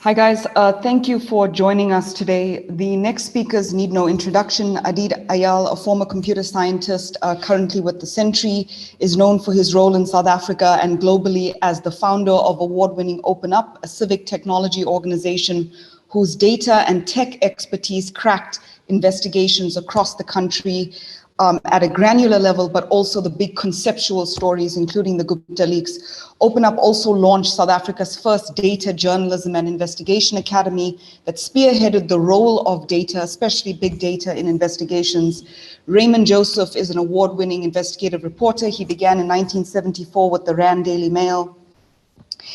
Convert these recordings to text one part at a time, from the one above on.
Hi guys, thank you for joining us today. The next speakers need no introduction. Eyal, a former computer scientist currently with the Sentry, is known for his role in South Africa and globally as the founder of award-winning Open Up, a civic technology organization whose data and tech expertise cracked investigations across the country at a granular level, but also the big conceptual stories, including the Gupta leaks. Open Up also launched South Africa's first data journalism and investigation academy that spearheaded the role of data, especially big data, in investigations. Raymond Joseph is an award-winning investigative reporter. He began in 1974 with the Rand Daily Mail.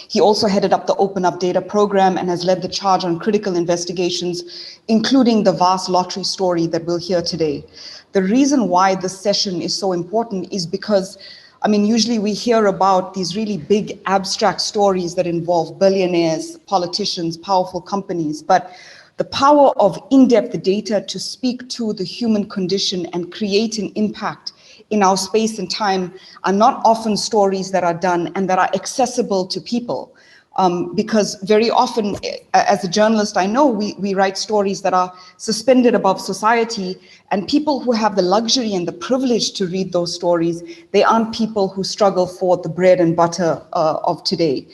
He also headed up the Open Up Data program and has led the charge on critical investigations, including the vast lottery story that we'll hear today. The reason why this session is so important is because, I mean, usually we hear about these really big abstract stories that involve billionaires, politicians, powerful companies, but the power of in-depth data to speak to the human condition and create an impact in our space and time are not often stories that are done and that are accessible to people. Because very often, as a journalist, I know we write stories that are suspended above society, and people who have the luxury and the privilege to read those stories, they aren't people who struggle for the bread and butter of today.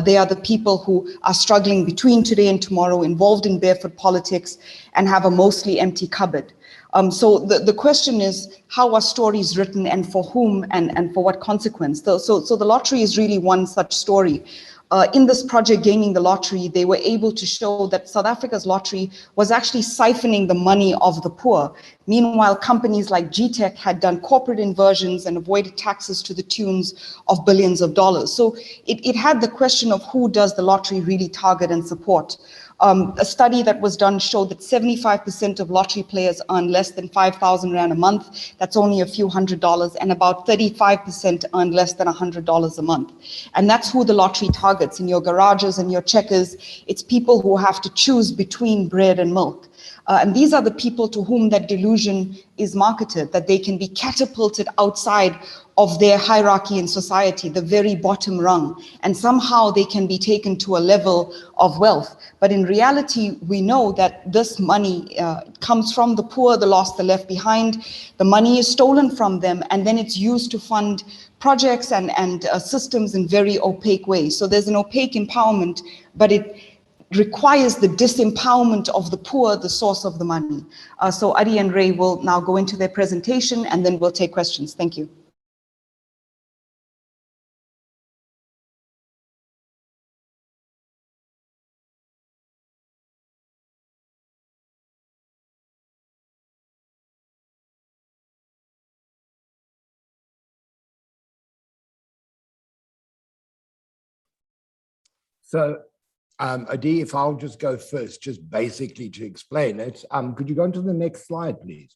They are the people who are struggling between today and tomorrow, involved in barefoot politics, and have a mostly empty cupboard. So the question is, how are stories written and for whom and for what consequence? So the lottery is really one such story. In this project, Gaming the Lottery, they were able to show that South Africa's lottery was actually siphoning the money of the poor. Meanwhile, companies like GTech had done corporate inversions and avoided taxes to the tunes of billions of dollars. So it had the question of who does the lottery really target and support. A study that was done showed that 75% of lottery players earn less than 5,000 Rand a month. That's only a few $100s, and about 35% earn less than $100 a month. And that's who the lottery targets in your garages and your checkers. It's people who have to choose between bread and milk. And these are the people to whom that delusion is marketed, that they can be catapulted outside of their hierarchy in society, the very bottom rung, and somehow they can be taken to a level of wealth. But in reality, we know that this money comes from the poor, the lost, the left behind. The money is stolen from them, and then it's used to fund projects and systems in very opaque ways. So there's an opaque empowerment, but it requires the disempowerment of the poor, the source of the money. So Adi and Ray will now go into their presentation, and then we'll take questions. Thank you. So, Adi, if I'll just go first, just basically to explain it, could you go on to the next slide, please?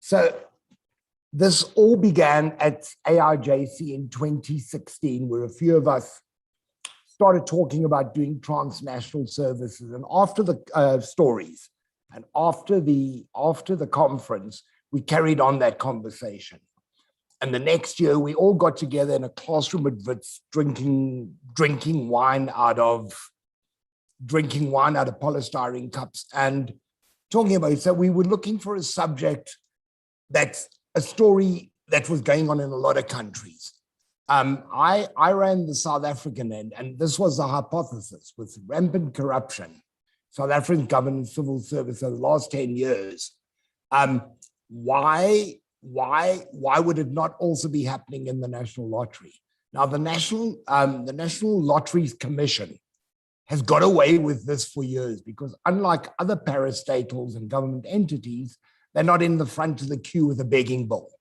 So, this all began at AIJC in 2016, where a few of us started talking about doing transnational services. And after the stories and after the conference, we carried on that conversation. And the next year, we all got together in a classroom at Wits, drinking wine out of polystyrene cups and talking about it. So we were looking for a subject that's a story that was going on in a lot of countries. I ran the South African end, and this was the hypothesis: with rampant corruption, South African government civil service over the last 10 years, why would it not also be happening in the National Lottery? Now, the National Lotteries Commission has got away with this for years because, unlike other parastatals and government entities, they're not in the front of the queue with a begging bowl,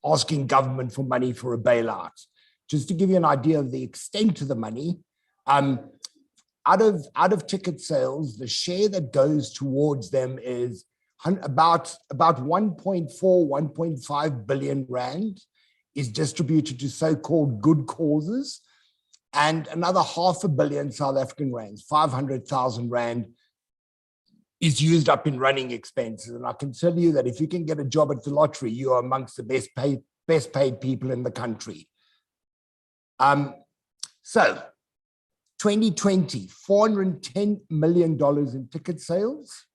asking government for money for a bailout. Just to give you an idea of the extent of the money, out of ticket sales, the share that goes towards them is about 1.4, 1.5 billion Rand is distributed to so-called good causes, and another 500 million South African rands, 500,000 Rand, is used up in running expenses. And I can tell you that if you can get a job at the lottery, you are amongst the best paid people in the country. So 2020, $410 million in ticket sales,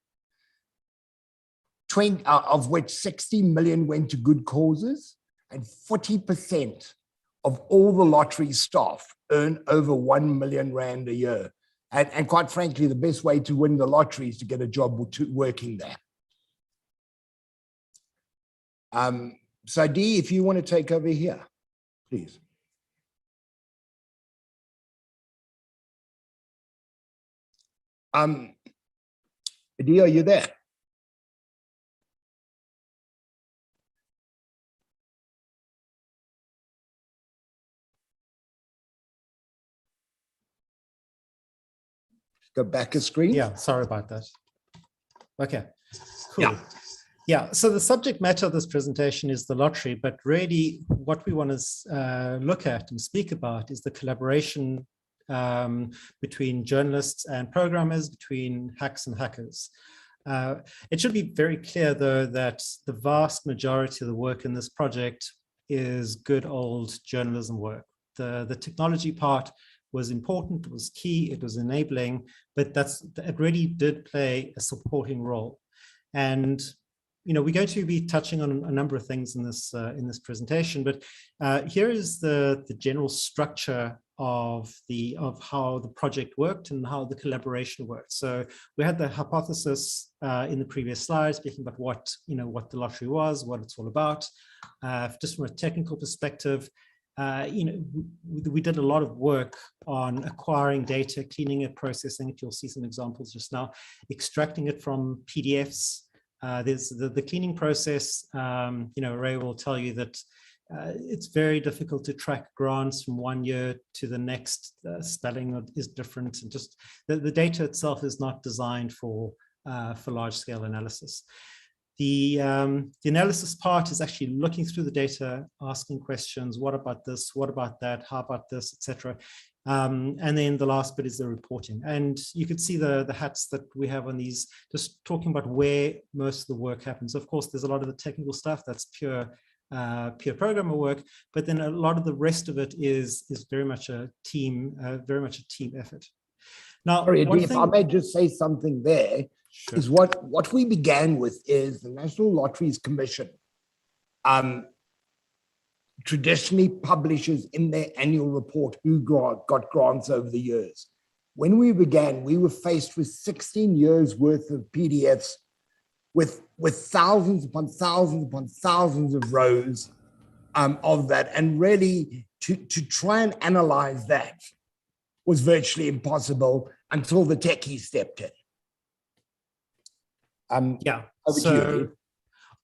of which 60 million went to good causes, and 40% of all the lottery staff earn over 1 million rand a year. And quite frankly, the best way to win the lottery is to get a job working there. So Dee, if you want to take over here, please. Khadija, are you there? Go back a screen. Yeah, sorry about that. Okay, cool. Yeah, so the subject matter of this presentation is the lottery, but really what we want to look at and speak about is the collaboration between journalists and programmers, between hacks and hackers. It should be very clear, though, that the vast majority of the work in this project is good old journalism work. The technology part was important, it was key, it was enabling, but it really did play a supporting role. And you know, we're going to be touching on a number of things in this presentation, but here is the general structure of how the project worked and how the collaboration worked. So we had the hypothesis in the previous slide, speaking about what the lottery was, what it's all about. Just from a technical perspective, we did a lot of work on acquiring data, cleaning it, processing it. You'll see some examples just now, extracting it from PDFs. There's the cleaning process. Ray will tell you that it's very difficult to track grants from one year to the next. Spelling is different, and just the data itself is not designed for large-scale analysis. The analysis part is actually looking through the data, asking questions. What about this? What about that? How about this, etc. And then the last bit is the reporting. And you could see the hats that we have on these, just talking about where most of the work happens. Of course, there's a lot of the technical stuff that's pure programmer work, but then a lot of the rest of it is very much a team effort. Now, sorry, if I may just say something there. Sure. Is what we began with is the National Lotteries Commission traditionally publishes in their annual report who got grants over the years. When we began, we were faced with 16 years worth of PDFs with thousands upon thousands upon thousands of rows of that. And really to try and analyze that was virtually impossible until the techies stepped in. So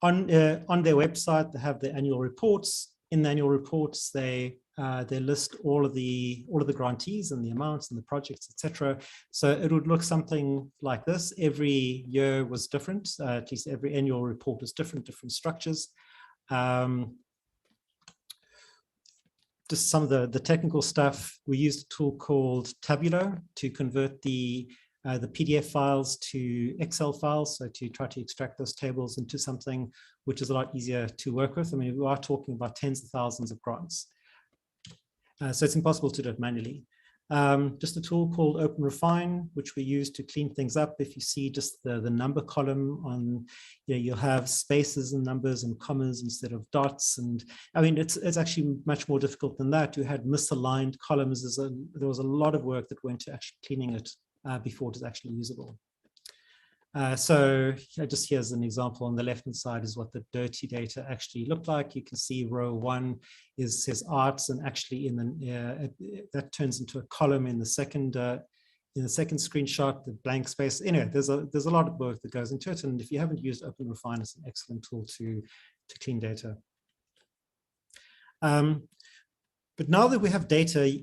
on their website, they have the annual reports. In the annual reports, they list all of the grantees and the amounts and the projects, etc. So it would look something like this. Every year was different. At least every annual report was different structures. Just some of the technical stuff. We used a tool called Tabular to convert the PDF files to Excel files, so to try to extract those tables into something which is a lot easier to work with. I mean, we are talking about tens of thousands of grants. So it's impossible to do it manually. Just a tool called Open Refine, which we use to clean things up. If you see just the number column on, you'll have spaces and numbers and commas instead of dots. And I mean, it's actually much more difficult than that. You had misaligned columns. There was a lot of work that went to actually cleaning it before it is actually usable. So just here's an example. On the left-hand side is what the dirty data actually looked like. You can see row 1 says arts, and actually that turns into a column in the second screenshot, the blank space. Anyway, there's a lot of work that goes into it, and if you haven't used Open Refine, it's an excellent tool to clean data. But now that we have data,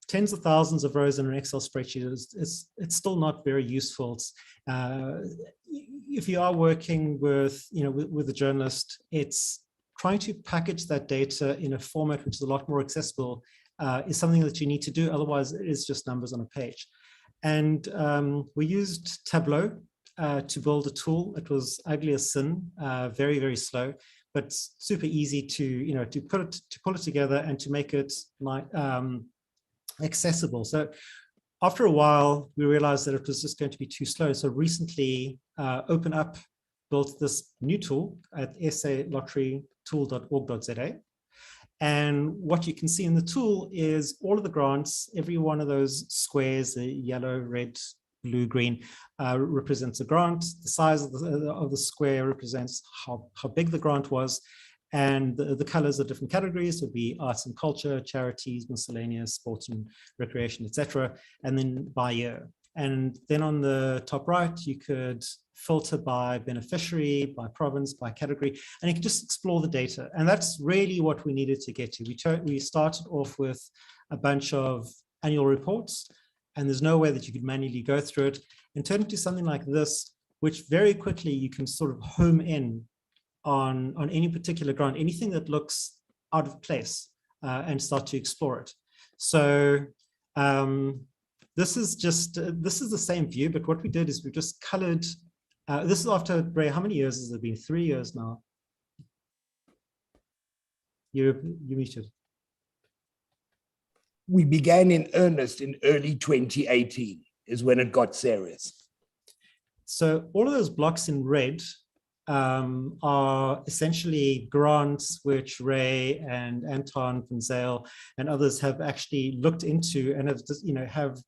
tens of thousands of rows in an Excel spreadsheet, it's still not very useful. If you are working with a journalist, it's trying to package that data in a format which is a lot more accessible is something that you need to do. Otherwise, it is just numbers on a page. And we used Tableau to build a tool. It was ugly as sin, very, very slow, but super easy to, to pull it together and to make it accessible. So after a while, we realized that it was just going to be too slow. So recently, OpenUp built this new tool at salotterytool.org.za. And what you can see in the tool is all of the grants, every one of those squares, the yellow, red, blue, green, represents a grant. The size of the square represents how big the grant was. And the colors of different categories would be arts and culture, charities, miscellaneous, sports and recreation, etc. And then by year. And then on the top right, you could filter by beneficiary, by province, by category, and you can just explore the data. And that's really what we needed to get to. We started off with a bunch of annual reports, and there's no way that you could manually go through it, and turn it to something like this, which very quickly you can sort of home in on any particular grant, anything that looks out of place, and start to explore it. So this is the same view, but what we did is we just colored, this is after, Ray, how many years has it been? 3 years now. You muted. We began in earnest in early 2018 is when it got serious. So all of those blocks in red are essentially grants which Ray and Anton van Zyl and others have actually looked into and have just, have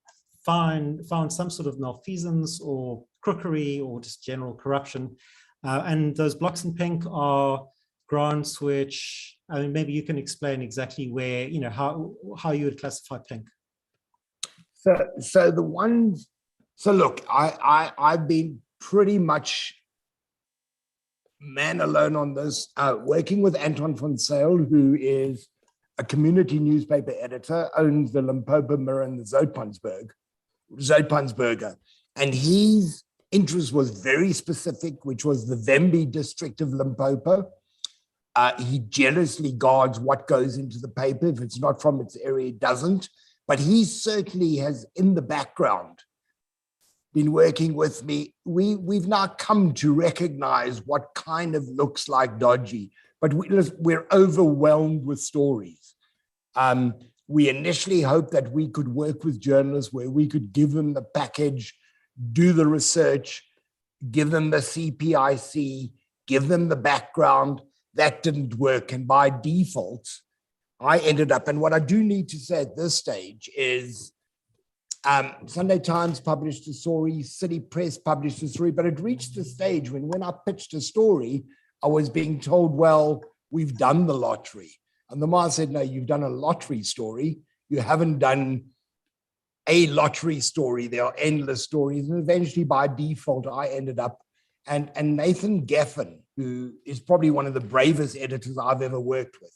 found some sort of malfeasance or crookery or just general corruption. And those blocks in pink are grants which, I mean, maybe you can explain exactly where, how you would classify pink. So the ones, so look, I've been pretty much man alone on this, working with Anton van Zyl, who is a community newspaper editor, owns the Limpopo Mirror and the Zoutpansberger. And his interest was very specific, which was the Vemby district of Limpopo. He jealously guards what goes into the paper. If it's not from its area, it doesn't. But he certainly has, in the background, been working with me. We've now come to recognize what kind of looks like dodgy, but we're overwhelmed with stories. We initially hoped that we could work with journalists where we could give them the package, do the research, give them the CPIC, give them the background. That didn't work. And by default, I ended up, and what I do need to say at this stage is Sunday Times published a story, City Press published a story, but it reached the stage when I pitched a story, I was being told, well, we've done the lottery. And the man said, no, you've done a lottery story. You haven't done a lottery story. There are endless stories. And eventually by default, I ended up, and Nathan Geffen, who is probably one of the bravest editors I've ever worked with,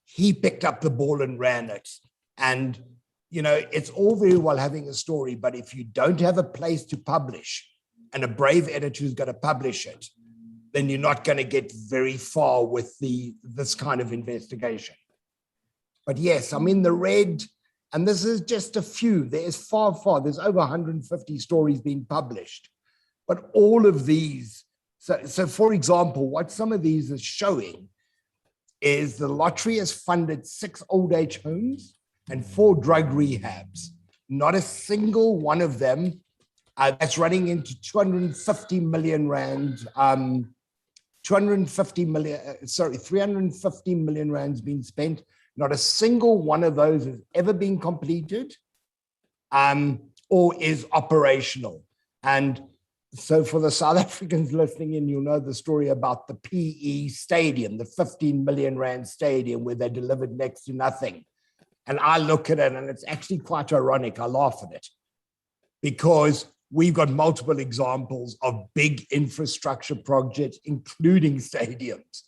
he picked up the ball and ran it. And it's all very well having a story, but if you don't have a place to publish and a brave editor who's going to publish it, then you're not going to get very far with this kind of investigation. But yes, I'm in the red, and this is just a few. There's far. There's over 150 stories being published. But all of these, so for example, what some of these are showing is the lottery has funded 6 old age homes and 4 drug rehabs. Not a single one of them that's running into 250 million rand, 350 million rands being spent. Not a single one of those has ever been completed or is operational. And so for the South Africans listening in, you'll know the story about the PE stadium, the 15 million rand stadium where they delivered next to nothing. And I look at it and it's actually quite ironic. I laugh at it because we've got multiple examples of big infrastructure projects, including stadiums,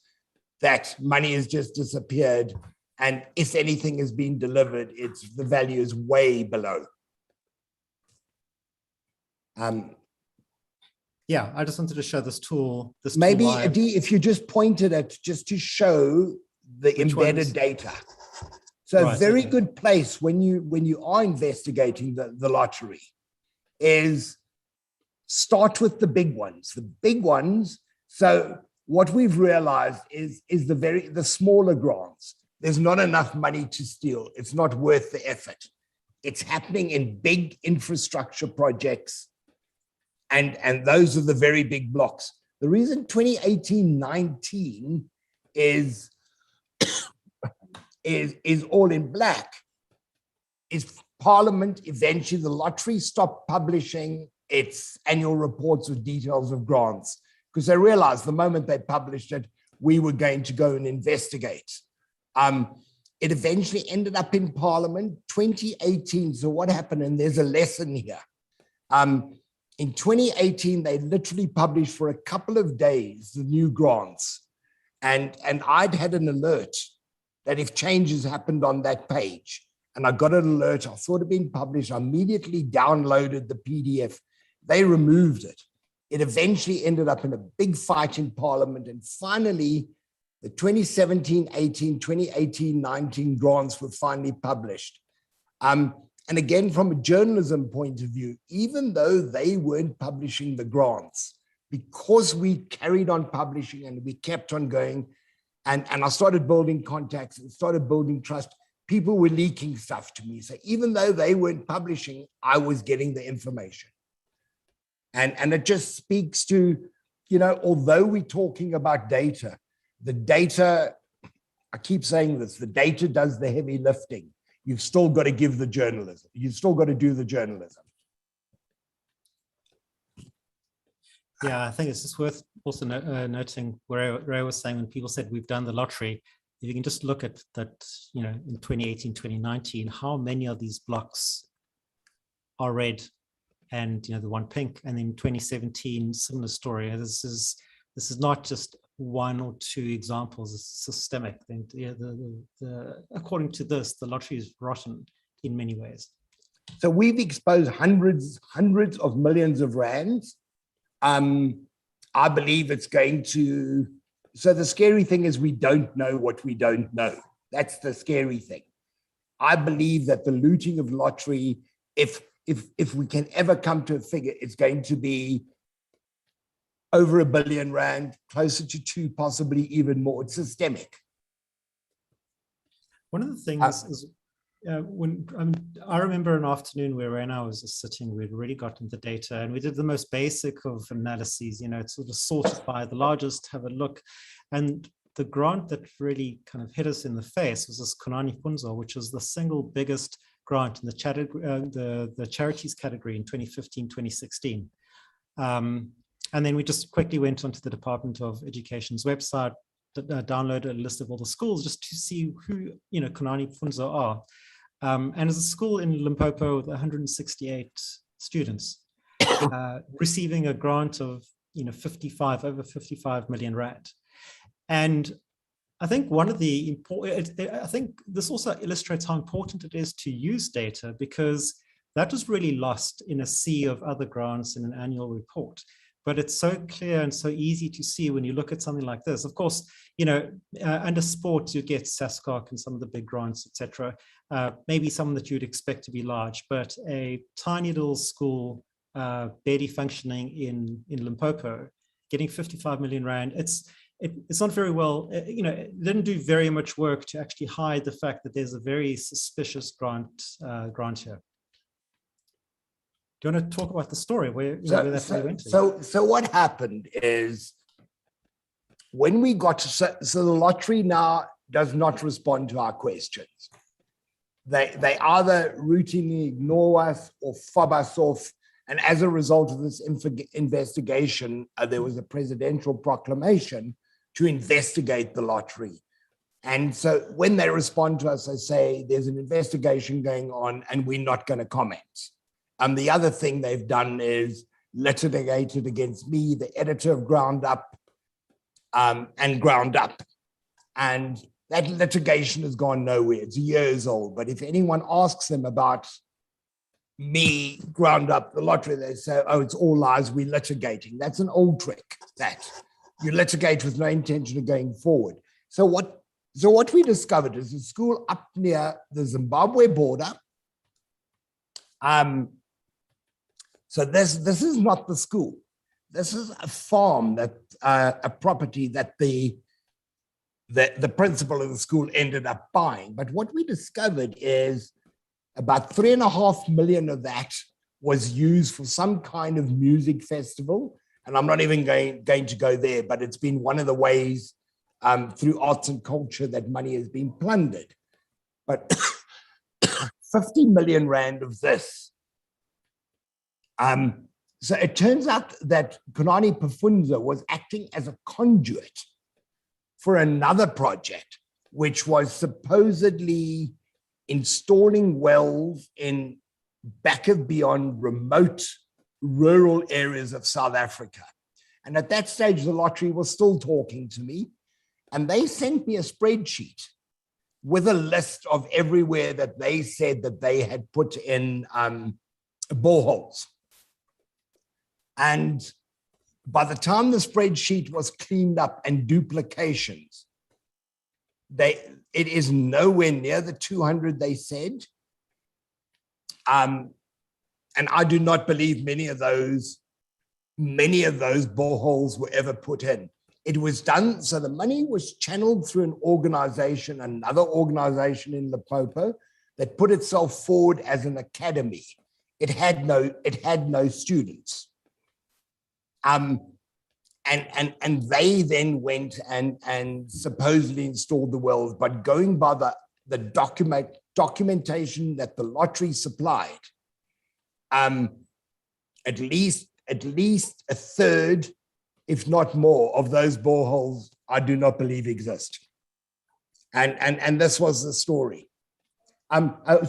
that money has just disappeared. And if anything has been delivered, the value is way below. Yeah, I just wanted to show this tool. Maybe, Adi, if you just pointed at just to show the embedded data. So right, a very good place when you are investigating the lottery is start with the big ones. The big ones, so what we've realized is the smaller grants. There's not enough money to steal. It's not worth the effort. It's happening in big infrastructure projects, and those are the very big blocks. The reason 2018-19 is all in black is Parliament, eventually the lottery stopped publishing its annual reports with details of grants, because they realized the moment they published it, we were going to go and investigate. It eventually ended up in Parliament, 2018. So what happened, and there's a lesson here. In 2018, they literally published for a couple of days the new grants. And I'd had an alert that if changes happened on that page, and I got an alert, I thought it had been published, I immediately downloaded the PDF. They removed it. It eventually ended up in a big fight in Parliament, and finally, the 2017-18, 2018-19 grants were finally published. And again, from a journalism point of view, even though they weren't publishing the grants, because we carried on publishing and we kept on going, and I started building contacts and started building trust, people were leaking stuff to me. So even though they weren't publishing, I was getting the information. And it just speaks to, you know, although we're talking about data, the data, I keep saying this, the data does the heavy lifting. You've still got to give the journalism. You've still got to do the journalism. Yeah, I think it's just worth also noting where Ray was saying when people said we've done the lottery, if you can just look at that, you know, in 2018, 2019, how many of these blocks are red and, you know, the one pink, and then 2017, similar story. This is not just one or two examples, it's systemic. And yeah, according to this, the lottery is rotten in many ways. So we've exposed hundreds of millions of rands. I believe it's going to, so the scary thing is we don't know what we don't know. That's the scary thing. I believe that the looting of lottery, if we can ever come to a figure, it's going to be over R1 billion, closer to 2, possibly even more. It's systemic. One of the things is when I remember an afternoon where Ray and I was just sitting, we'd already gotten the data and we did the most basic of analyses, you know, it's sort of sorted by the largest, have a look. And the grant that really kind of hit us in the face was this Konani Funzo, which was the single biggest grant in the charities category in 2015, 2016. And then we just quickly went onto the Department of Education's website, downloaded a list of all the schools just to see who, you know, Konani Funzo are. And as a school in Limpopo with 168 students, receiving a grant of, you know, over 55 million rand. And I think one of the important, I think this also illustrates how important it is to use data, because that was really lost in a sea of other grants in an annual report. But it's so clear and so easy to see when you look at something like this. Of course, you know, under sport, you get SASCOC and some of the big grants, etc. Maybe some that you'd expect to be large, but a tiny little school, barely functioning in Limpopo, getting 55 million rand, it's not very well, you know, it didn't do very much work to actually hide the fact that there's a very suspicious grant here. Do you want to talk about the story where that really went to? So what happened is when we got to, so the lottery now does not respond to our questions. They either routinely ignore us or fob us off. And as a result of this investigation, there was a presidential proclamation to investigate the lottery. And so when they respond to us, they say there's an investigation going on and we're not going to comment. The other thing they've done is litigated against me, the editor of Ground Up, and Ground Up. And that litigation has gone nowhere. It's years old. But if anyone asks them about me, Ground Up, the lottery, they say, oh, it's all lies, we're litigating. That's an old trick, that you litigate with no intention of going forward. So what we discovered is a school up near the Zimbabwe border. So this is not the school. This is a farm that a property that the principal of the school ended up buying. But what we discovered is about 3.5 million of that was used for some kind of music festival. And I'm not even going to go there, but it's been one of the ways through arts and culture that money has been plundered. But 50 million rand of this. So it turns out that Konani Pafunza was acting as a conduit for another project, which was supposedly installing wells in back of beyond remote rural areas of South Africa. And at that stage, the lottery was still talking to me. And they sent me a spreadsheet with a list of everywhere that they said that they had put in boreholes. And by the time the spreadsheet was cleaned up and duplications, it is nowhere near the 200 they said. And I do not believe many of those boreholes were ever put in. It was done, so the money was channeled through an organization, another organization in Limpopo, that put itself forward as an academy. It had no students. And they then went and supposedly installed the wells, but going by the documentation that the lottery supplied, at least a third, if not more, of those boreholes I do not believe exist. And this was the story.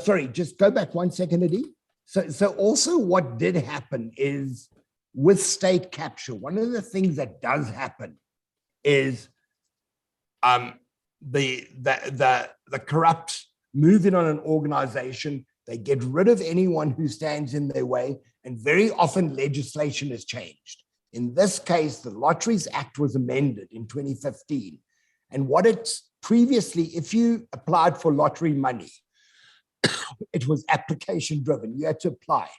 Sorry, just go back 1 second, Adi. So also what did happen is, with state capture, one of the things that does happen is the corrupt move in on an organization. They get rid of anyone who stands in their way, and very often legislation is changed. In this case, the Lotteries Act was amended in 2015. And what it's previously, if you applied for lottery money, it was application driven. You had to apply.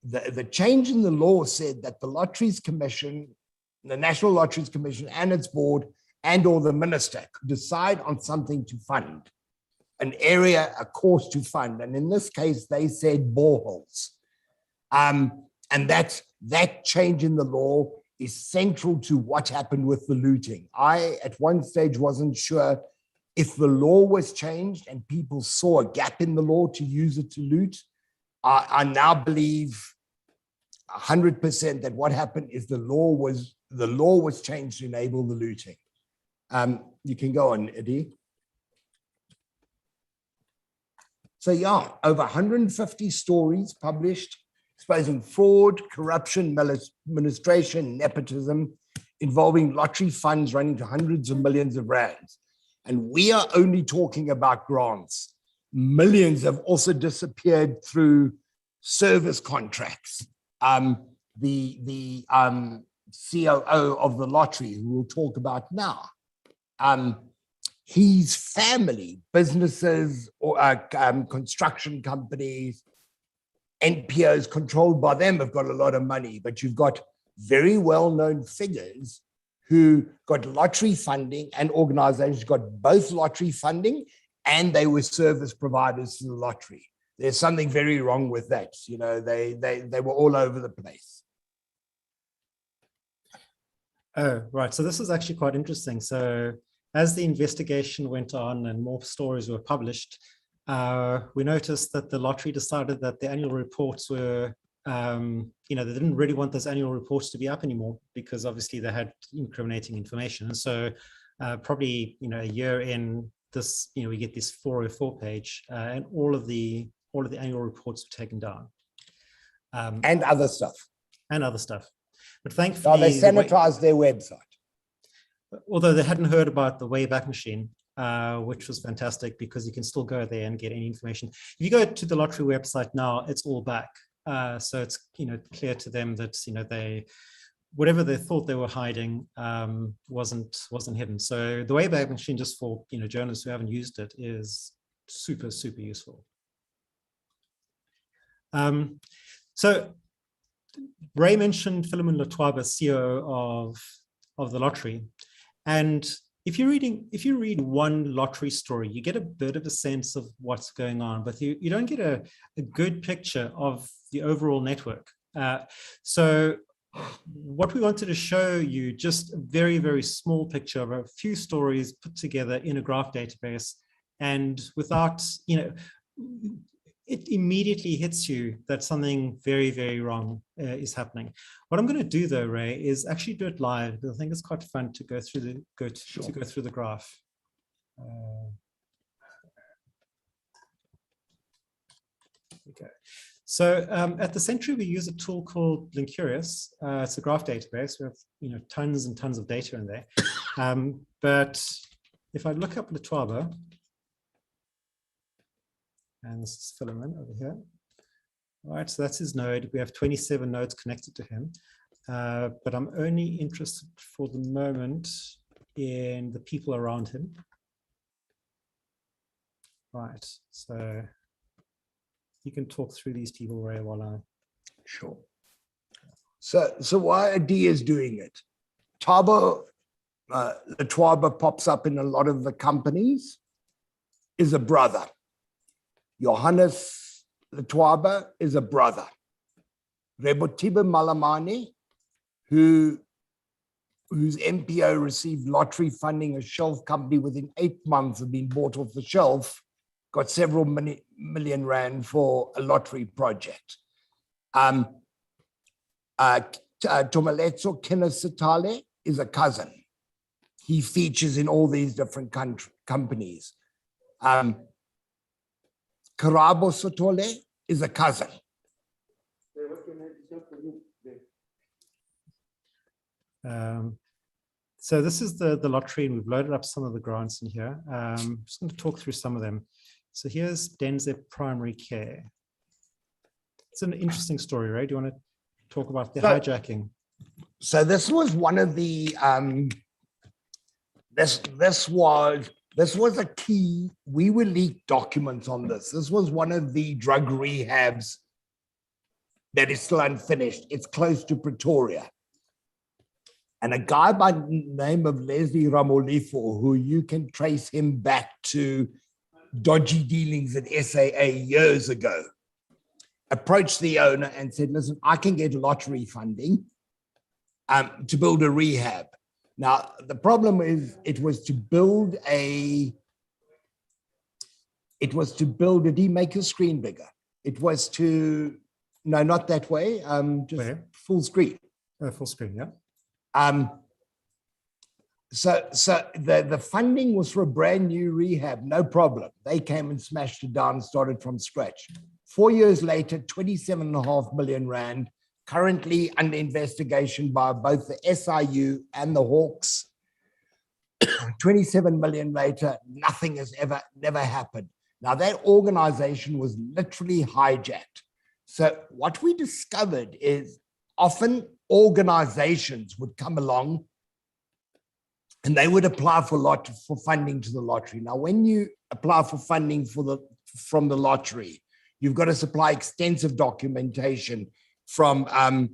The change in the law said that the Lotteries Commission, the National Lotteries Commission and its board and or the minister could decide on something to fund, an area, a course to fund. And in this case, they said boreholes. And that change in the law is central to what happened with the looting. I, at one stage, wasn't sure if the law was changed and people saw a gap in the law to use it to loot. I now believe 100% that what happened is the law was changed to enable the looting. You can go on, Eddie. So yeah, over 150 stories published exposing fraud, corruption, maladministration, nepotism, involving lottery funds running to hundreds of millions of rands. And we are only talking about grants. Millions have also disappeared through service contracts. The COO of the lottery, who we'll talk about now, his family, businesses, or construction companies, NPOs controlled by them have got a lot of money, but you've got very well-known figures who got lottery funding, and organizations got both lottery funding and they were service providers to the lottery. There's something very wrong with that. You know, they were all over the place. Oh, right. So this is actually quite interesting. So as the investigation went on and more stories were published, we noticed that the lottery decided that the annual reports were, they didn't really want those annual reports to be up anymore, because obviously they had incriminating information. And so probably, a year in this, we get this 404 page and all of the annual reports were taken down. And other stuff. But thankfully, they sanitized their website. Although they hadn't heard about the Wayback Machine, which was fantastic, because you can still go there and get any information. If you go to the lottery website now, it's all back. So it's clear to them that whatever they thought they were hiding wasn't hidden. So the Wayback Machine, just for journalists who haven't used it, is super useful. So Ray mentioned Philemon Letwaba, CEO of the lottery. And if you read one lottery story, you get a bit of a sense of what's going on, but you don't get a good picture of the overall network. So what we wanted to show you, just a very, very small picture of a few stories put together in a graph database. And without, it immediately hits you that something very, very wrong is happening. What I'm going to do, though, Ray, is actually do it live, because I think it's quite fun to go through the go through the graph. Okay. So at the Sentry, we use a tool called Lincurius. It's a graph database. We have tons and tons of data in there. But if I look up Letwaba, and this is Philemon over here. All right, so that's his node. We have 27 nodes connected to him. But I'm only interested for the moment in the people around him. Right, so you can talk through these people, Ray, while I... Sure. So why Adi is doing it? Letwaba pops up in a lot of the companies, is a brother. Johannes Letwaba is a brother. Rebotiba Malamani, whose NPO received lottery funding, a shelf company within 8 months of being bought off the shelf, got several million rand for a lottery project. Tomaletso Kinesitale is a cousin. He features in all these different companies. Karabo Sotole is a cousin. So this is the lottery, and we've loaded up some of the grants in here. I'm just going to talk through some of them. So here's Denze Primary Care. It's an interesting story, right? Do you want to talk about the hijacking? So this was one of the this was a key. We were leaked documents on this. This was one of the drug rehabs that is still unfinished. It's close to Pretoria. And a guy by the name of Leslie Ramolifo, who you can trace him back to dodgy dealings at SAA years ago, approached the owner and said, listen, I can get lottery funding to build a rehab. Now, the problem is did he make your screen bigger? It was to, no, not that way, just Where? Full screen. Full screen, yeah. So the funding was for a brand new rehab, no problem. They came and smashed it down, started from scratch. 4 years later, 27.5 million rand, currently under investigation by both the SIU and the Hawks. 27 million later, nothing has never happened. Now that organization was literally hijacked. So what we discovered is often organizations would come along and they would apply for funding to the lottery. Now, when you apply for funding from the lottery, you've got to supply extensive documentation from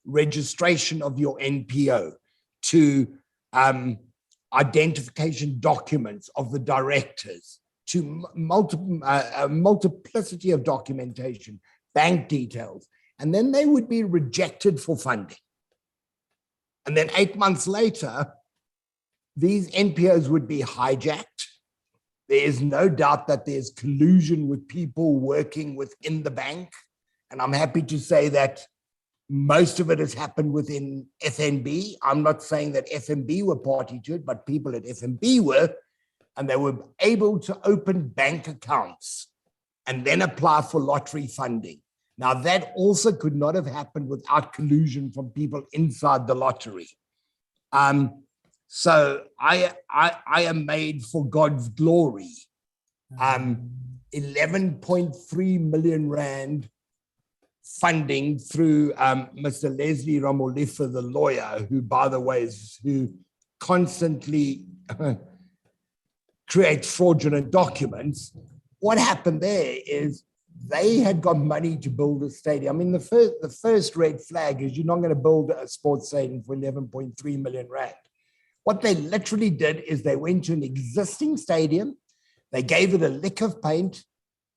registration of your NPO to identification documents of the directors to multiplicity of documentation, bank details, and then they would be rejected for funding. And then 8 months later, these NPOs would be hijacked. There is no doubt that there's collusion with people working within the bank. And I'm happy to say that most of it has happened within FNB. I'm not saying that FNB were party to it, but people at FNB were, and they were able to open bank accounts and then apply for lottery funding. Now, that also could not have happened without collusion from people inside the lottery. So I am made for God's glory. 11.3 million rand funding through Mr. Leslie Ramolifa, the lawyer, who, by the way, who constantly creates fraudulent documents. What happened there is they had got money to build a stadium. I mean, the first red flag is you're not going to build a sports stadium for 11.3 million rand. What they literally did is they went to an existing stadium, they gave it a lick of paint,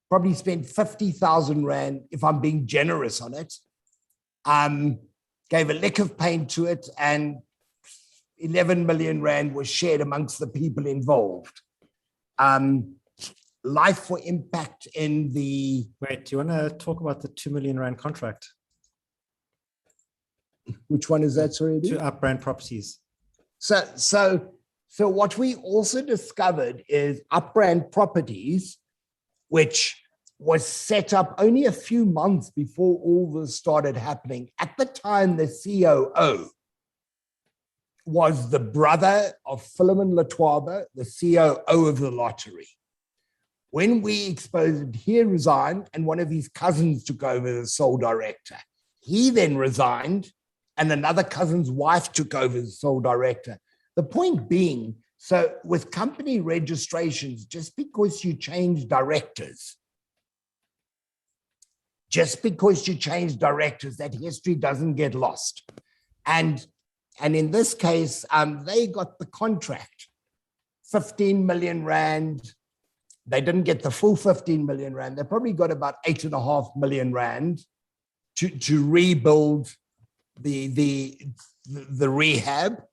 probably spent 50,000 rand, if I'm being generous on it, gave a lick of paint to it, and 11 million rand was shared amongst the people involved. Life for impact in the... Wait, do you want to talk about the 2 million rand contract? Which one is that, sorry? To Upbrand Properties. So what we also discovered is Upbrand Properties, which was set up only a few months before all this started happening. At the time, the COO was the brother of Philemon Letwaba, the COO of the lottery. When we exposed it, he resigned and one of his cousins took over as sole director. He then resigned and another cousin's wife took over as sole director. The point being, so with company registrations, just because you change directors, that history doesn't get lost. And in this case, they got the contract, 15 million rand. They didn't get the full 15 million rand. They probably got about 8.5 million rand to rebuild the rehab.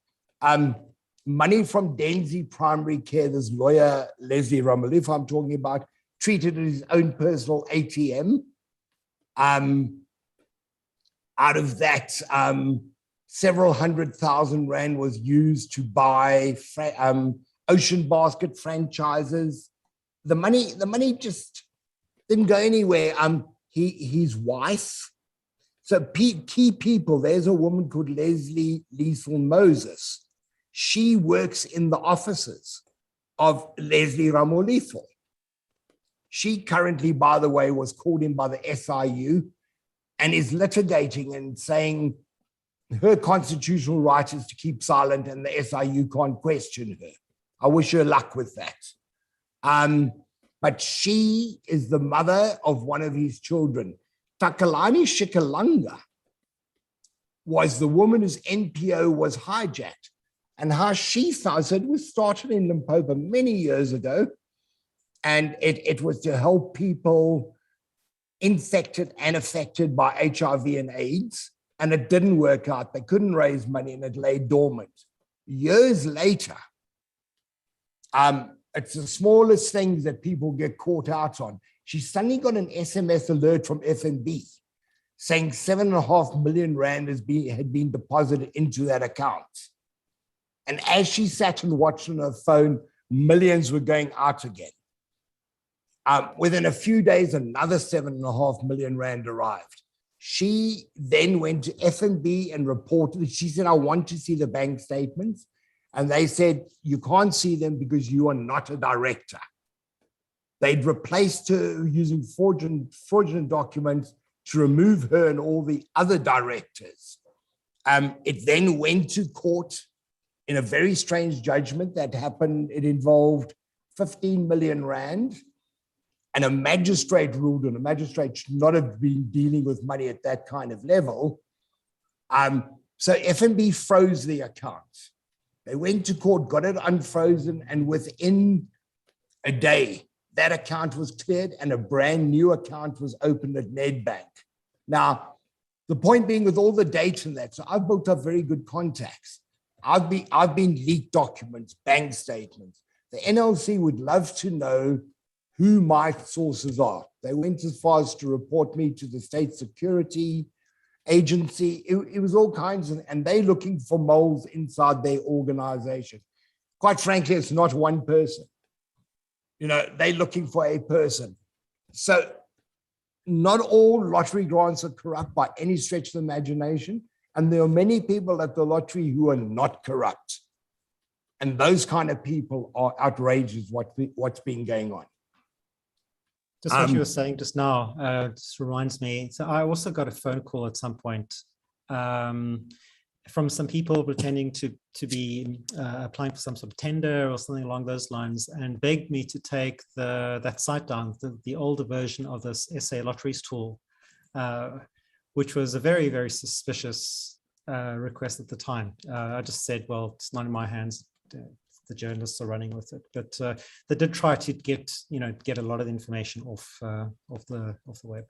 Money from Denzi Primary Care, this lawyer, Leslie Ramalif, I'm talking about, treated his own personal ATM. Out of that, several 100,000 rand was used to buy Ocean Basket franchises. The money just didn't go anywhere. His wife, so key people, there's a woman called Leslie Liesel Moses. She works in the offices of Leslie Ramolifo. She currently, by the way, was called in by the SIU and is litigating and saying her constitutional right is to keep silent and the SIU can't question her. I wish her luck with that. But she is the mother of one of his children. Takalani Shikalanga was the woman whose NPO was hijacked. And how she found, so it was started in Limpopo many years ago, and it was to help people infected and affected by HIV and AIDS, and it didn't work out. They couldn't raise money and it lay dormant. Years later, it's the smallest things that people get caught out on. She suddenly got an SMS alert from FNB saying 7.5 million rand had been deposited into that account. And as she sat and watched on her phone, millions were going out again. Within a few days, another 7.5 million rand arrived. She then went to FNB and reported. She said, I want to see the bank statements. And they said, you can't see them because you are not a director. They'd replaced her using fraudulent documents to remove her and all the other directors. It then went to court in a very strange judgment that happened. It involved 15 million rand. And a magistrate ruled, and a magistrate should not have been dealing with money at that kind of level. So FNB froze the account. They went to court, got it unfrozen, and within a day, that account was cleared and a brand new account was opened at Nedbank. Now, the point being with all the data and that, so I've built up very good contacts. I've been leaked documents, bank statements. The NLC would love to know who my sources are. They went as far as to report me to the State Security Agency. It was all kinds of, and they're looking for moles inside their organization. Quite frankly, it's not one person. You know, they're looking for a person. So not all lottery grants are corrupt by any stretch of the imagination. And there are many people at the lottery who are not corrupt. And those kind of people are outrageous, what's been going on. Just what you were saying just now just reminds me. So I also got a phone call at some point from some people pretending to be applying for some sort of tender or something along those lines, and begged me to take that site down, the older version of this SA lotteries tool, which was a very, very suspicious request at the time. I just said, well, it's not in my hands. The journalists are running with it, but they did try to get a lot of information off the web.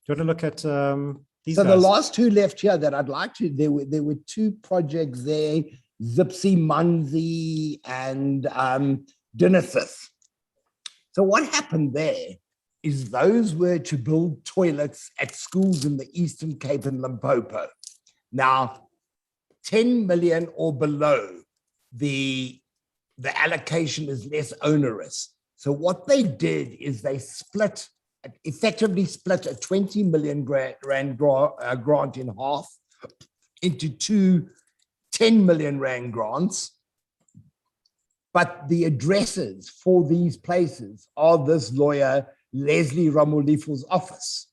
Do you want to look at these So guys? the last two left here that I'd like to, there were two projects there, Zipsy Munzi and Dinesis. So what happened there is those were to build toilets at schools in the Eastern Cape and Limpopo. Now, 10 million or below, the allocation is less onerous. So what they did is they effectively split a 20 million rand grant in half into two 10 million rand grants. But the addresses for these places are this lawyer, Leslie Ramulifo's office.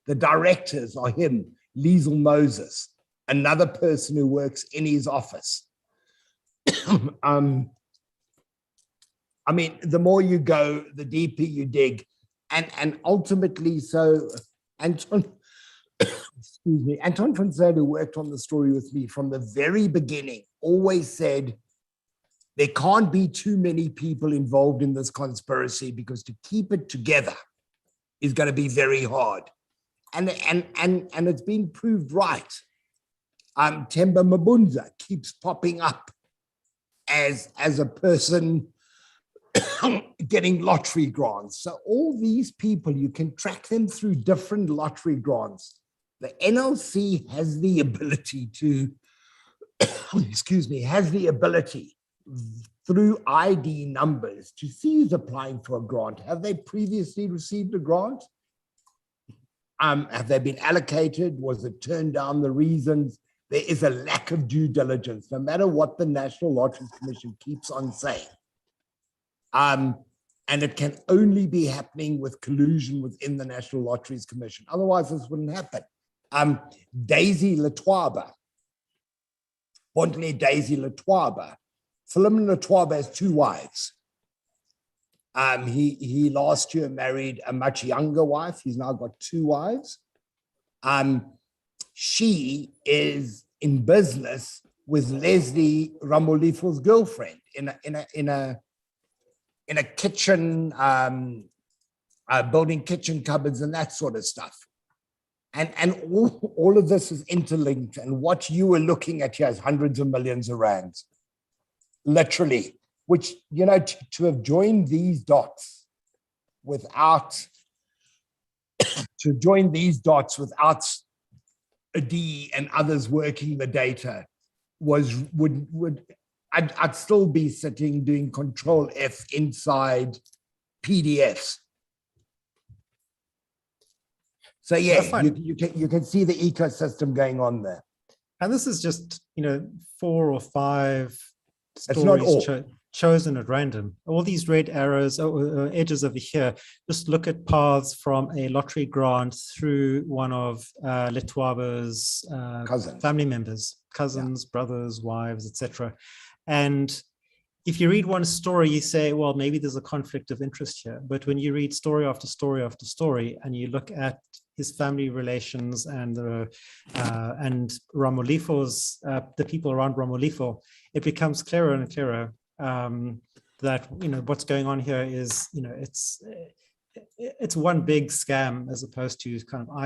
The directors are him, Liesel Moses, another person who works in his office. I mean, the more you go, the deeper you dig. And ultimately, so Anton, excuse me, Anton van Zyl, who worked on the story with me from the very beginning, always said, there can't be too many people involved in this conspiracy because to keep it together is going to be very hard. And it's been proved right. Themba Mabunza keeps popping up as a person getting lottery grants. So all these people, you can track them through different lottery grants. The NLC has the ability to, excuse me, has the ability through ID numbers to see who's applying for a grant. Have they previously received a grant? Have they been allocated? Was it turned down? The reasons? There is a lack of due diligence, no matter what the National Lotteries Commission keeps on saying. And it can only be happening with collusion within the National Lotteries Commission. Otherwise, this wouldn't happen. Daisy Letwaba, Bontle Daisy Letwaba. Philemon Letwaba has two wives. He last year married a much younger wife. He's now got two wives. She is in business with Leslie Ramulifo's girlfriend in a kitchen, building kitchen cupboards and that sort of stuff. And all of this is interlinked. And what you were looking at here is hundreds of millions of rands, literally, which, you know, to have joined these dots without, Adi and others working the data I'd still be sitting doing Control F inside PDFs. So yeah, you can see the ecosystem going on there. And this is just 4 or 5 It's not all. stories chosen at random. All these red arrows or edges over here, just look at paths from a lottery grant through one of Letwaba's family members, cousins, brothers, wives, etc. And if you read one story, you say, well, maybe there's a conflict of interest here. But when you read story after story after story, and you look at his family relations and Ramulifo's, the people around Ramulifo, it becomes clearer and clearer that what's going on here is it's one big scam as opposed to kind of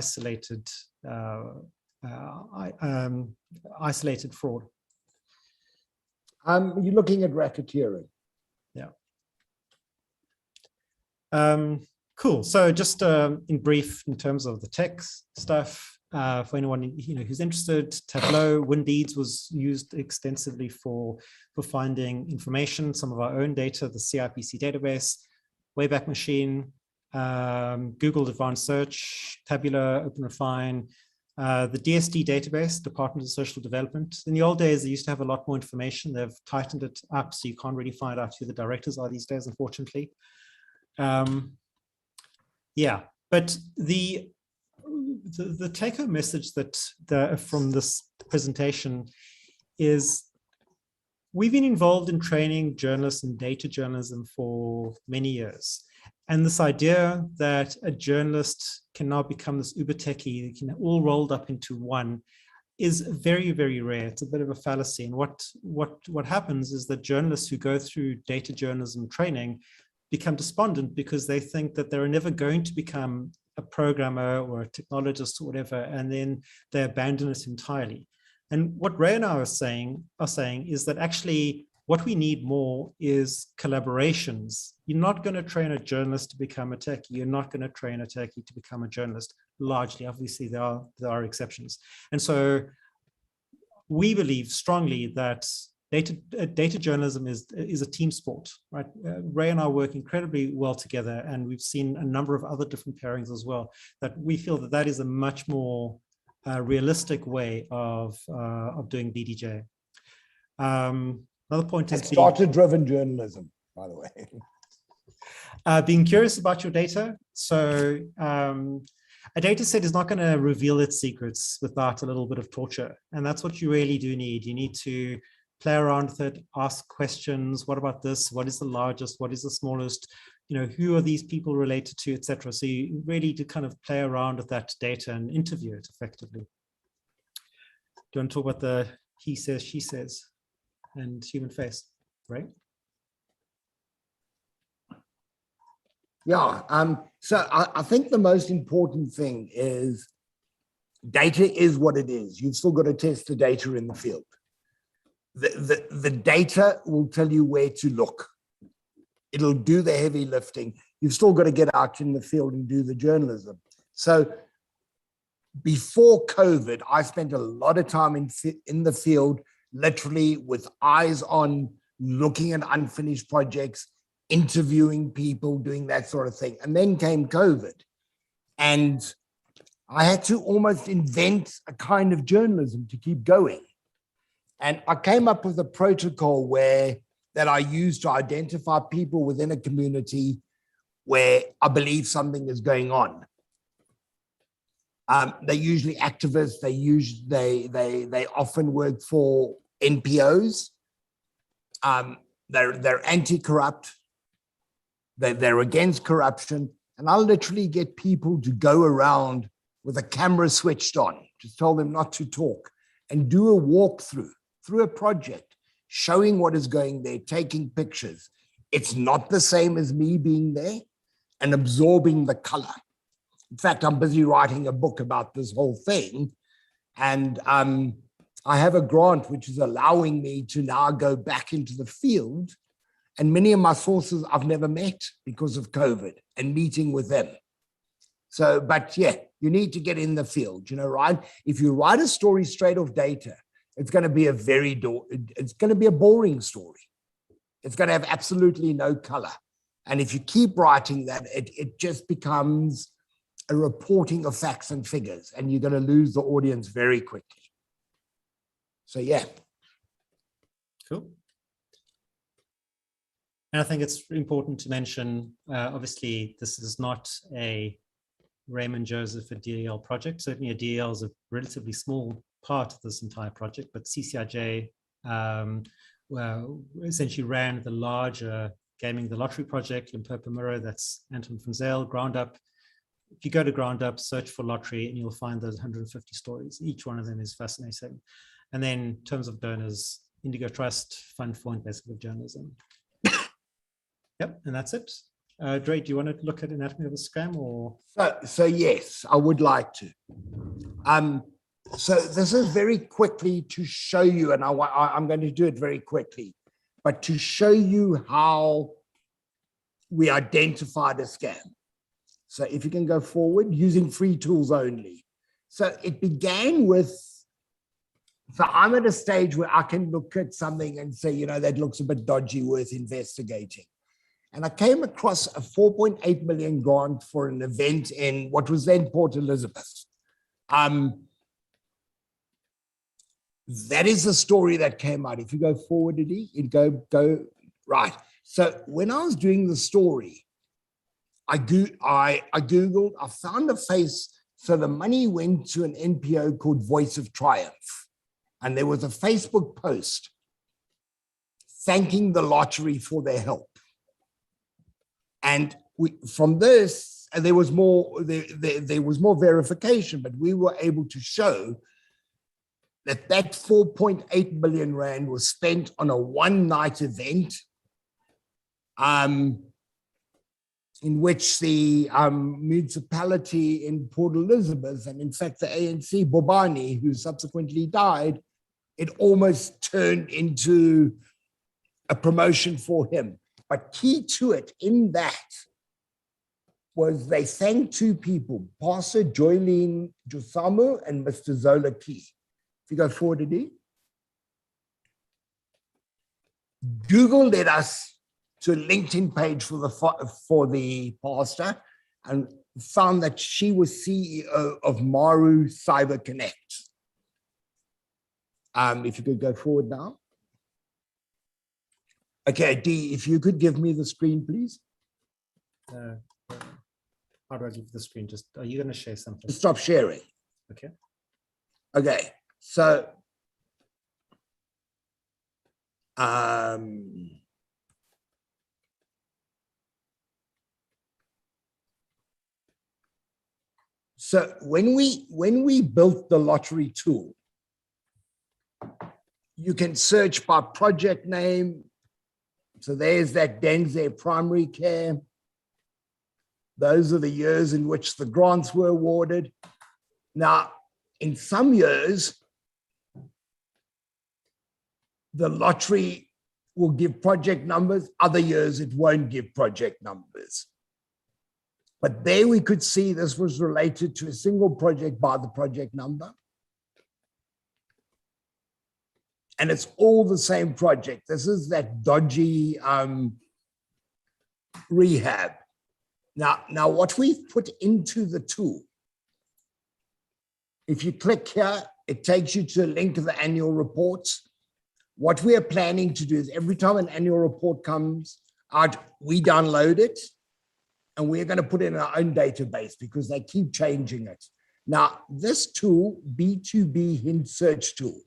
isolated fraud. You're looking at racketeering. Yeah. Cool. So just in brief, in terms of the tech stuff, for anyone who's interested, Tableau, Windeeds was used extensively for finding information, some of our own data, the CIPC database, Wayback Machine, Google Advanced Search, Tabular, OpenRefine, the DSD database, Department of Social Development. In the old days, they used to have a lot more information. They've tightened it up, so you can't really find out who the directors are these days, unfortunately. Yeah, but the take-home message that from this presentation is we've been involved in training journalists in data journalism for many years. And this idea that a journalist can now become this uber techie, they can all rolled up into one, is very, very rare. It's a bit of a fallacy. And what happens is that journalists who go through data journalism training become despondent because they think that they're never going to become a programmer or a technologist or whatever, and then they abandon it entirely. And what Ray and I are saying is that actually what we need more is collaborations. You're not going to train a journalist to become a techie. You're not going to train a techie to become a journalist. Largely, obviously, there are exceptions. And so we believe strongly that data journalism is a team sport, right? Ray and I work incredibly well together, and we've seen a number of other different pairings as well, that we feel that that is a much more realistic way of doing BDJ. Another point is data-driven journalism, by the way. Being curious about your data. So a data set is not going to reveal its secrets without a little bit of torture. And that's what you really do need. You need to play around with it, ask questions. What about this? What is the largest? What is the smallest? You know, who are these people related to, etc. So you really do kind of play around with that data and interview it effectively. Do you want to talk about the he says, she says, and human face, right? Yeah, so I think the most important thing is data is what it is. You've still got to test the data in the field. The data will tell you where to look. It'll do the heavy lifting. You've still got to get out in the field and do the journalism. So before COVID, I spent a lot of time in the field, literally with eyes on looking at unfinished projects, interviewing people, doing that sort of thing. And then came COVID. And I had to almost invent a kind of journalism to keep going. And I came up with a protocol that I use to identify people within a community where I believe something is going on. They're usually activists. They often work for NPOs. They're anti-corrupt. They're against corruption. And I'll literally get people to go around with a camera switched on, just tell them not to talk, and do a walkthrough through a project, showing what is going there, taking pictures. It's not the same as me being there and absorbing the color. In fact, I'm busy writing a book about this whole thing. And I have a grant which is allowing me to now go back into the field. And many of my sources I've never met because of COVID and meeting with them. So, but yeah, you need to get in the field, you know, right? If you write a story straight off data, it's going to be a boring story. It's going to have absolutely no color. And if you keep writing that, it just becomes a reporting of facts and figures, and you're going to lose the audience very quickly. So, yeah. Cool. And I think it's important to mention, obviously, this is not a Raymond Joseph a DEL project. Certainly a DEL is a relatively small part of this entire project, but CCIJ essentially ran the larger Gaming the Lottery project, Limpopo Mirror, that's Anton Funzel, Ground Up. If you go to Ground Up, search for lottery, and you'll find those 150 stories. Each one of them is fascinating. And then in terms of donors, Indigo Trust, Fund for Investigative Journalism. Yep, and that's it. Dre, do you want to look at Anatomy of a Scam or? So yes, I would like to. So this is very quickly to show you, and I'm going to do it very quickly, but to show you how we identified a scam. So if you can go forward, using free tools only. So it began with, so I'm at a stage where I can look at something and say, you know, that looks a bit dodgy, worth investigating. And I came across a 4.8 million grant for an event in what was then Port Elizabeth. That is the story that came out. If you go forward, Eddie, it go right. So when I was doing the story, I Googled, I found a face. So the money went to an NPO called Voice of Triumph. And there was a Facebook post thanking the lottery for their help. And from this, there was more verification, but we were able to show that 4.8 million rand was spent on a one-night event in which the municipality in Port Elizabeth, and in fact the ANC Bobani, who subsequently died, it almost turned into a promotion for him. But key to it in that was they thanked two people, Pastor Joylene Josamu and Mr. Zola Key. If you go forward, Adi. Google led us to a LinkedIn page for the pastor and found that she was CEO of Maru Cyber Connect. If you could go forward now. Okay, D, if you could give me the screen, please. How do I give the screen? Just, are you going to share something? Stop sharing. Okay. Okay, so so when we built the lottery tool, you can search by project name. So there's that Denze Primary Care. Those are the years in which the grants were awarded. Now, in some years, the lottery will give project numbers. Other years, it won't give project numbers. But there we could see this was related to a single project by the project number. And it's all the same project. This is that dodgy rehab. Now, what we've put into the tool, if you click here, it takes you to a link to the annual reports. What we are planning to do is every time an annual report comes out, we download it and we're going to put it in our own database because they keep changing it. Now, this tool, B2B hint search tool,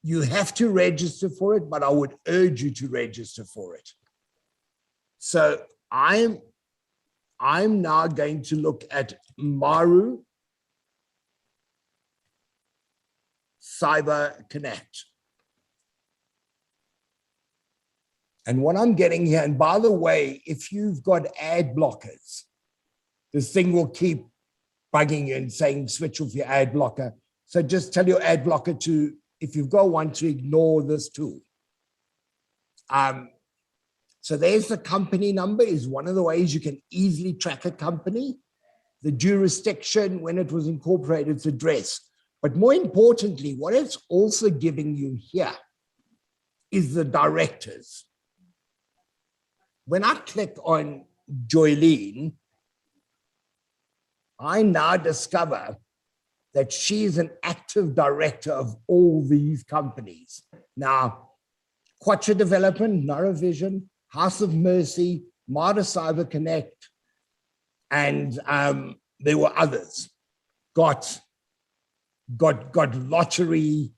you have to register for it, but I would urge you to register for it. So I'm now going to look at Maru Cyber Connect. And what I'm getting here, and by the way, if you've got ad blockers, this thing will keep bugging you and saying, switch off your ad blocker. So just tell your ad blocker to, if you've got one, to ignore this tool. So there's the company number, is one of the ways you can easily track a company. The jurisdiction, when it was incorporated, its address. But more importantly, what it's also giving you here is the directors. When I click on Joylene, I now discover that she's an active director of all these companies. Now, Quattro Development, Naravision, House of Mercy, Marta Cyber Connect, and there were others. Got lottery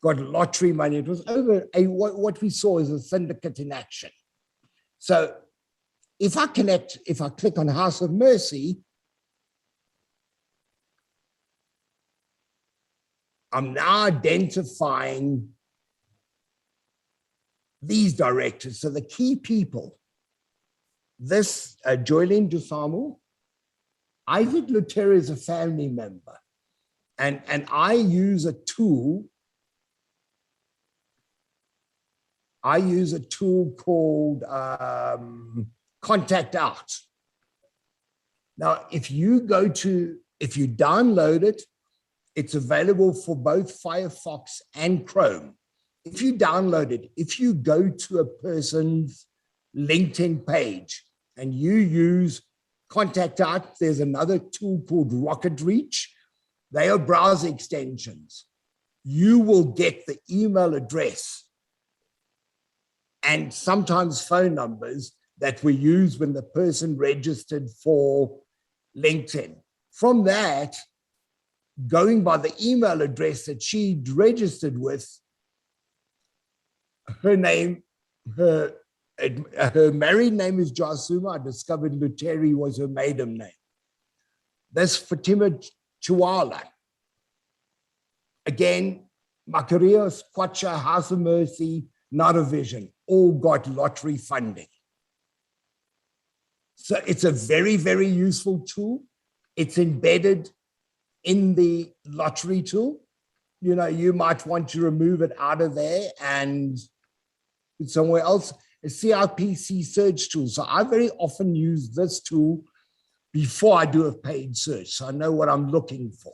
money. It was over what we saw as a syndicate in action. So if I click on House of Mercy, I'm now identifying these directors. So the key people, this Joylene Dusamu, Isaac Lutera is a family member. And I use a tool. I use a tool called Contact Out. Now, if you download it, it's available for both Firefox and Chrome. If you download it, if you go to a person's LinkedIn page and you use Contact Out, there's another tool called Rocket Reach. They are browser extensions. You will get the email address and sometimes phone numbers that were used when the person registered for LinkedIn. From that, going by the email address that she'd registered with, her name, her married name is Jasuma. I discovered Luteri was her maiden name. That's Fatima Chiwala. Again, Makarios, Kwacha, House of Mercy, Nada Vision, all got lottery funding. So it's a very, very useful tool. It's embedded in the lottery tool. You know, you might want to remove it out of there and put somewhere else. A CRPC search tool. So I very often use this tool before I do a paid search, so I know what I'm looking for.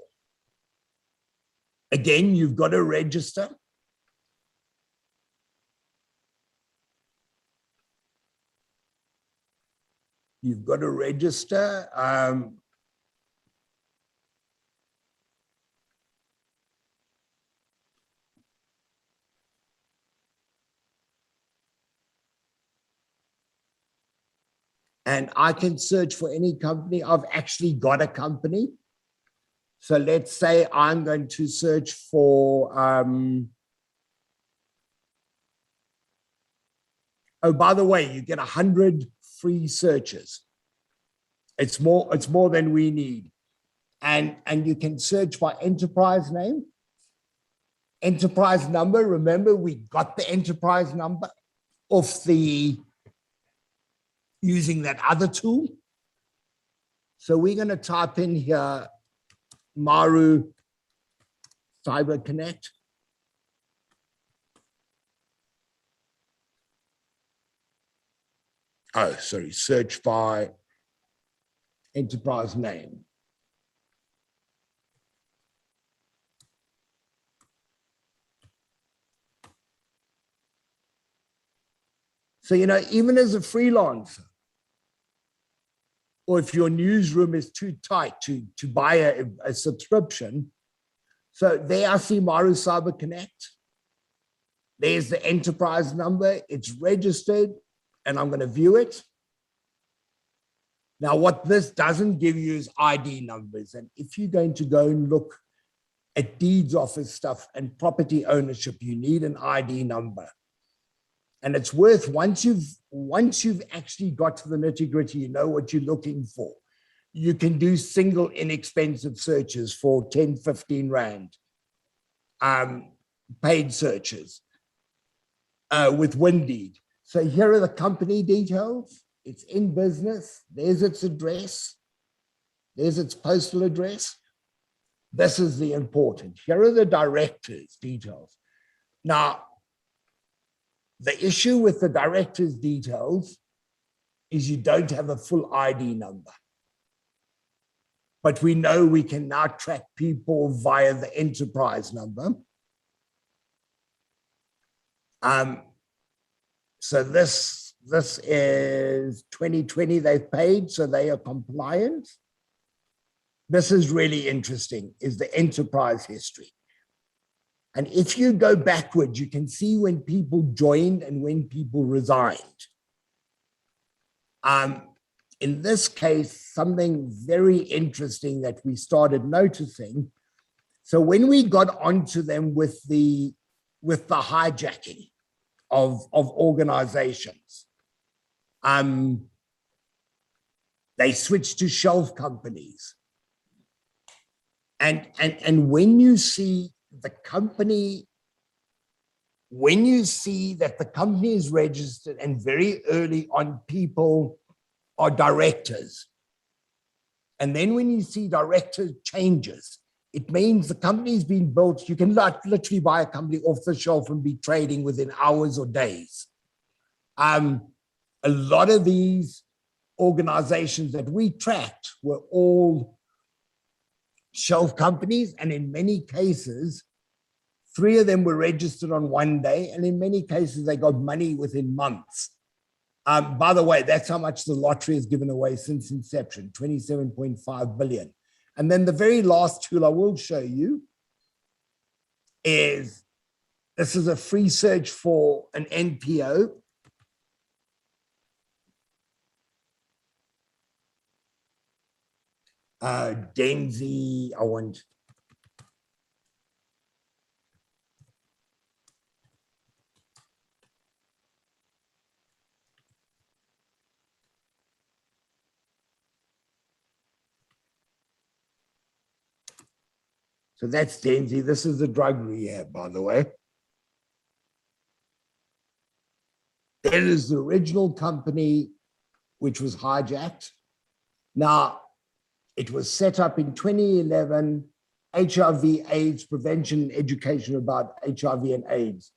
Again, you've got to register. You've got to register. And I can search for any company. I've actually got a company. So let's say I'm going to search for, oh, by the way, you get 100 free searches. It's more than we need. And you can search by enterprise name, enterprise number. Remember, we got the enterprise number off the, using that other tool. So we're going to type in here, Maru Cyber Connect. Oh, sorry, search by enterprise name. So, you know, even as a freelancer, or if your newsroom is too tight to buy a subscription, so there I see Maru Cyber Connect. There's the enterprise number, it's registered, and I'm going to view it. Now, what this doesn't give you is ID numbers. And if you're going to go and look at deeds office stuff and property ownership, you need an ID number. And it's worth, once you've actually got to the nitty-gritty, you know what you're looking for. You can do single inexpensive searches for 10, 15 Rand, paid searches with Windeed. So here are the company details. It's in business. There's its address. There's its postal address. This is the important. Here are the directors' details. Now, the issue with the director's details is you don't have a full ID number. But we know we can now track people via the enterprise number. So this is 2020 they've paid, so they are compliant. This is really interesting, is the enterprise history. And if you go backwards, you can see when people joined and when people resigned. In this case, something very interesting that we started noticing. So when we got onto them with the hijacking of organizations, they switched to shelf companies. And when you see the company, when you see that the company is registered and very early on people are directors, and then when you see director changes, it means the company's been built. You can literally buy a company off the shelf and be trading within hours or days. A lot of these organizations that we tracked were all shelf companies, and in many cases, 3 of them were registered on one day, and in many cases, they got money within months. By the way, that's how much the lottery has given away since inception, 27.5 billion. And then the very last tool I will show you is, this is a free search for an NPO. Denzi, I want So that's Denzi. This is the drug rehab, by the way. It is the original company which was hijacked. Now, it was set up in 2011, HIV, AIDS, prevention and education about HIV and AIDS.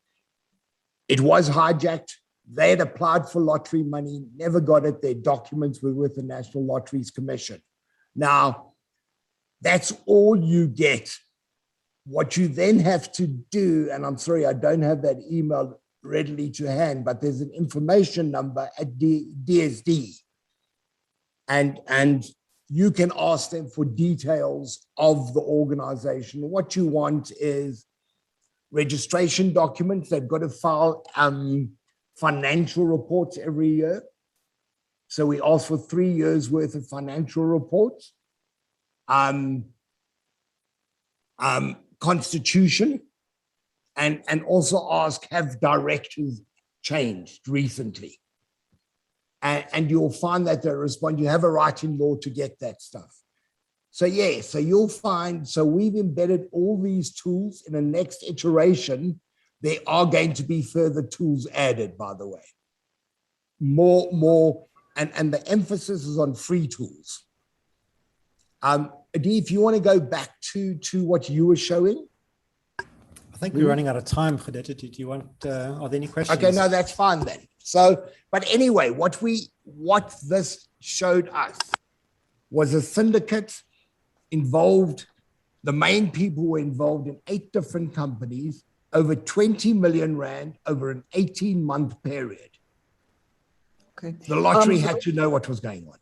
It was hijacked. They had applied for lottery money, never got it. Their documents were with the National Lotteries Commission. Now, that's all you get. What you then have to do, and I'm sorry, I don't have that email readily to hand, but there's an information number at DSD. And you can ask them for details of the organization. What you want is registration documents. They've got to file financial reports every year. So we ask for 3 years worth of financial reports. Constitution, and also ask, have directors changed recently? And you'll find that they respond, you have a right in law to get that stuff. So yeah, so you'll find, so we've embedded all these tools in a next iteration. There are going to be further tools added, by the way. More, and the emphasis is on free tools. Adi, if you want to go back to what you were showing. I think we're running out of time, Khadija. Do you want, are there any questions? Okay, no, that's fine then. So, but anyway, what this showed us was a syndicate involved, the main people were involved in 8 different companies, over 20 million rand over an 18-month period. Okay. The lottery had to know what was going on.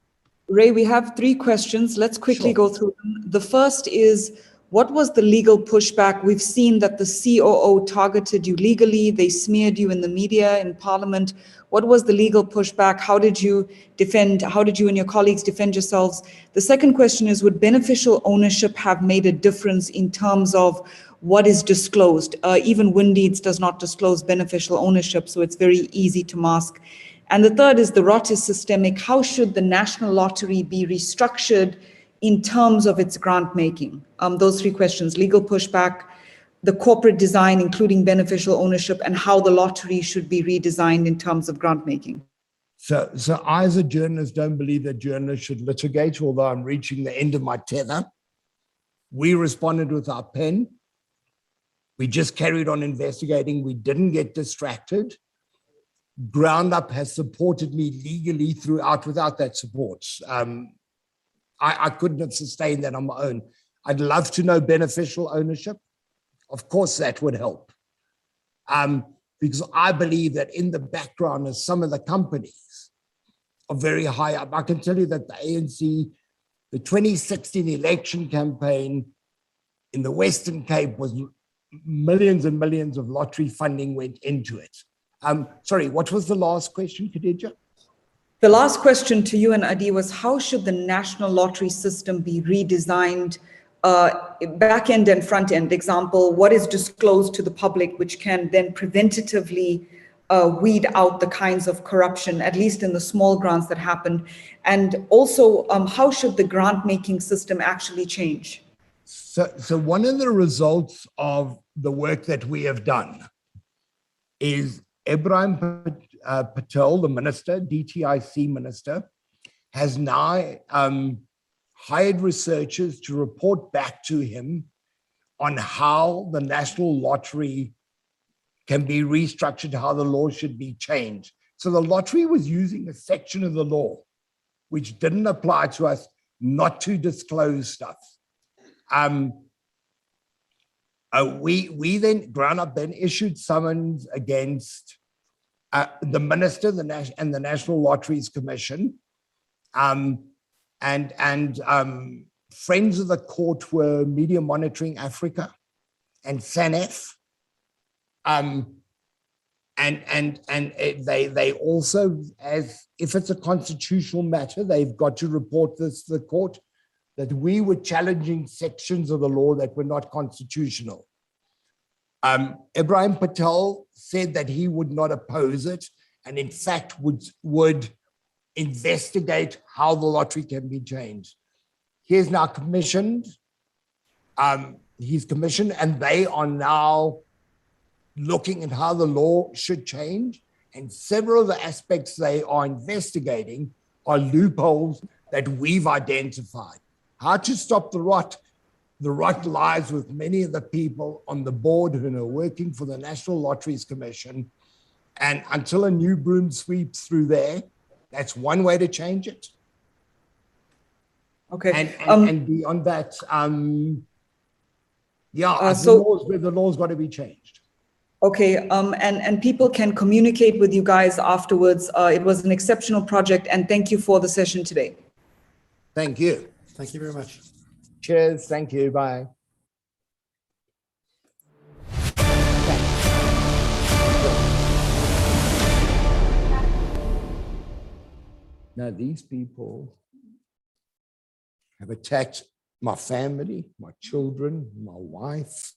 Ray, we have 3 questions. Let's quickly go through them. The first is, what was the legal pushback? We've seen that the COO targeted you legally. They smeared you in the media, in Parliament. What was the legal pushback? How did you and your colleagues defend yourselves? The second question is, would beneficial ownership have made a difference in terms of what is disclosed? Even Windeeds does not disclose beneficial ownership, so it's very easy to mask. And the third is, the rot is systemic. How should the National Lottery be restructured in terms of its grant making? Those 3 questions: legal pushback, the corporate design, including beneficial ownership, and how the lottery should be redesigned in terms of grant making. So I, as a journalist, don't believe that journalists should litigate, although I'm reaching the end of my tether. We responded with our pen. We just carried on investigating. We didn't get distracted. Ground Up has supported me legally throughout. Without that support, I couldn't have sustained that on my own. I'd love to know beneficial ownership. Of course, that would help. Because I believe that in the background of some of the companies are very high up. I can tell you that the ANC, the 2016 election campaign in the Western Cape was millions and millions of lottery funding went into it. Sorry, what was the last question, Khadija? The last question to you and Adi was, how should the national lottery system be redesigned, back end and front end? Example, what is disclosed to the public, which can then preventatively weed out the kinds of corruption, at least in the small grants that happened? And also, how should the grant making system actually change? So one of the results of the work that we have done is Ibrahim Patel, the minister, DTIC minister, has now hired researchers to report back to him on how the national lottery can be restructured, how the law should be changed. So the lottery was using a section of the law which didn't apply to us, not to disclose stuff. We then, Ground Up then issued summons against the minister and the National Lotteries Commission. And friends of the court were Media Monitoring Africa and SANEF. They also, as if it's a constitutional matter, they've got to report this to the court, that we were challenging sections of the law that were not constitutional. Ibrahim Patel said that he would not oppose it, and in fact would investigate how the lottery can be changed. He has now commissioned his commission, and they are now looking at how the law should change. And several of the aspects they are investigating are loopholes that we've identified. How to stop the rot? The rot lies with many of the people on the board who are working for the National Lotteries Commission. And until a new broom sweeps through there, that's one way to change it. Okay. And beyond that, the law's got to be changed. Okay, and people can communicate with you guys afterwards. It was an exceptional project, and thank you for the session today. Thank you. Thank you very much. Cheers. Thank you. Bye. Now, these people have attacked my family, my children, my wife,